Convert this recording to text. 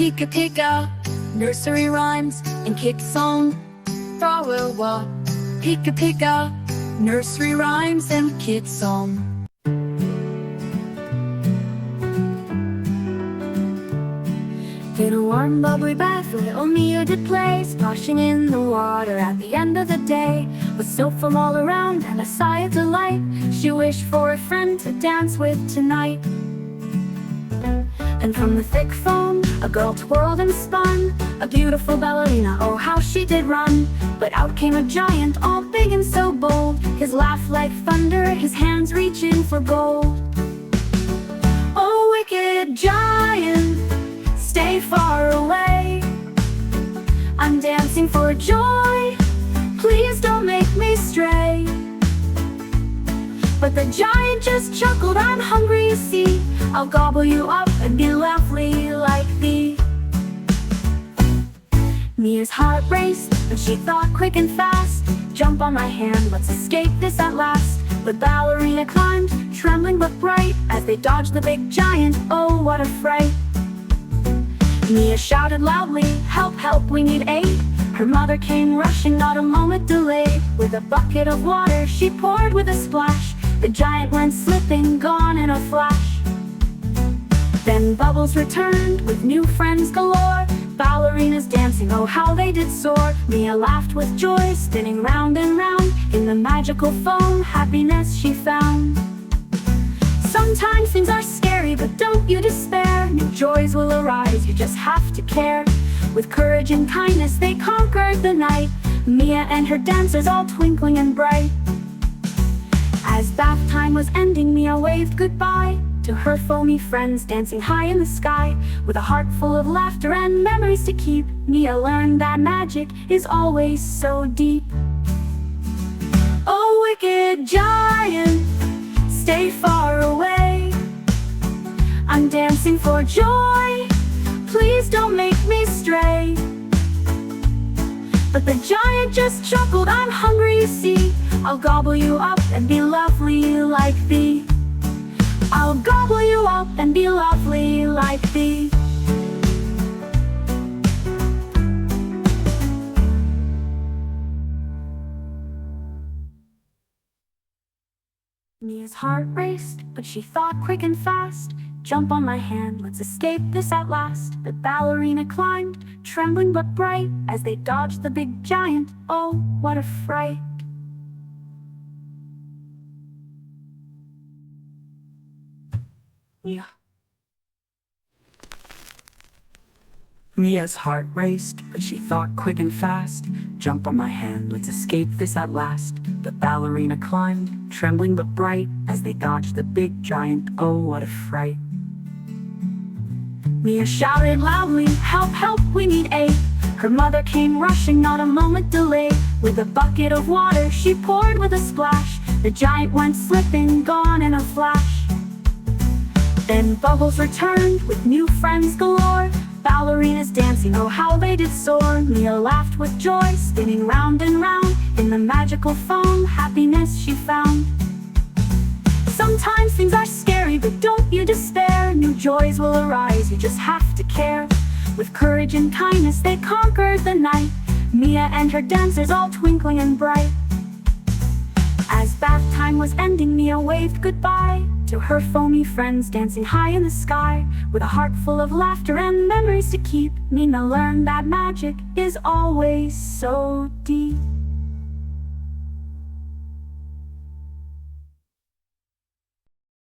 Pika pika, nursery rhymes and kid song. Wa Pika pika, nursery rhymes and kid song. In a warm bubbly bath, little Mia did play, splashing in the water at the end of the day. With soap foam all around and a sigh of delight, she wished for a friend to dance with tonight. And from the thick foam, a girl twirled and spun, a beautiful ballerina, oh how she did run. But out came a giant, all big and so bold, his laugh like thunder, his hands reaching for gold. Oh wicked giant, stay far away, I'm dancing for joy, please don't make me stray. But the giant just chuckled, I'm hungry you see, I'll gobble you up and be lovely like thee. Mia's heart raced, but she thought quick and fast, jump on my hand, let's escape this at last. The ballerina climbed, trembling but bright, as they dodged the big giant, oh what a fright. Mia shouted loudly, help, help, we need aid. Her mother came rushing, not a moment delayed. With a bucket of water she poured with a splash, the giant went slipping, gone in a flash. Then Bubbles returned with new friends galore, ballerinas dancing, oh how they did soar. Mia laughed with joy, spinning round and round, in the magical foam, happiness she found. Sometimes things are scary, but don't you despair, new joys will arise, you just have to care. With courage and kindness they conquered the night, Mia and her dancers all twinkling and bright. As bath time was ending, Mia waved goodbye to her foamy friends, dancing high in the sky. With a heart full of laughter and memories to keep, Mia learned that magic is always so deep. Oh wicked giant, stay far away, I'm dancing for joy, please don't make me stray. But the giant just chuckled, I'm hungry you see, I'll gobble you up and be lovely like thee. I'll gobble you up and be lovely like thee. Mia's heart raced, but she thought quick and fast, jump on my hand, let's escape this at last. The ballerina climbed, trembling but bright, as they dodged the big giant, oh what a fright. Mia. Mia's heart raced, but she thought quick and fast, jump on my hand, let's escape this at last. The ballerina climbed, trembling but bright, as they dodged the big giant, oh what a fright. Mia shouted loudly, help, help, we need aid. Her mother came rushing, not a moment delayed. With a bucket of water she poured with a splash, the giant went slipping, gone in a flash. Then Bubbles returned with new friends galore, ballerinas dancing, oh how they did soar. Mia laughed with joy, spinning round and round, in the magical foam, happiness she found. Sometimes things are scary, but don't you despair, new joys will arise, you just have to care. With courage and kindness they conquered the night, Mia and her dancers all twinkling and bright. As bath time was ending, Mia waved goodbye to her foamy friends, dancing high in the sky. With a heart full of laughter and memories to keep, Mia learned that magic is always so deep.